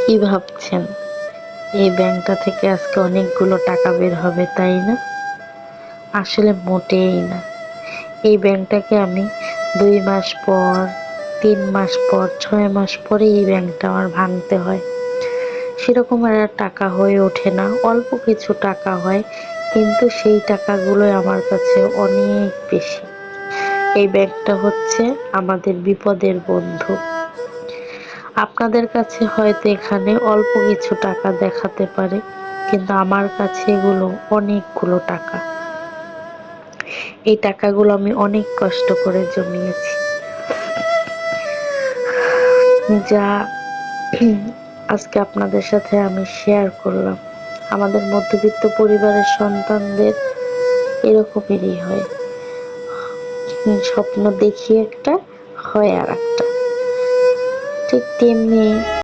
কি ভাবছেন এই ব্যাংকটা থেকে আজকে অনেকগুলো টাকা বের হবে, তাই না? আসলে মোটেই না। এই ব্যাংকটাকে আমি 2 মাস পর, 3 মাস পর, 6 মাস পরে এই ব্যাংকটা আমার ভাঙতে হয়। সেরকম আর টাকা হয়ে ওঠে না, অল্প কিছু টাকা হয়, কিন্তু সেই টাকাগুলোই আমার কাছে অনেক বেশি। এই ব্যাংকটা হচ্ছে আমাদের বিপদের বন্ধু। আপনাদের কাছে হয়তো এখানে অল্প কিছু টাকা দেখাতে পারে, কিন্তু আমার কাছে এগুলো অনেকগুলো টাকা। এই টাকাগুলো আমি অনেক কষ্ট করে জমিয়েছি, যা আজকে আপনাদের সাথে আমি শেয়ার করলাম। আমাদের মধ্যবিত্ত পরিবারের সন্তানদের এরকমেরই হয়, স্বপ্ন দেখি একটা, হয় আর একটা। ঠিক তেমনি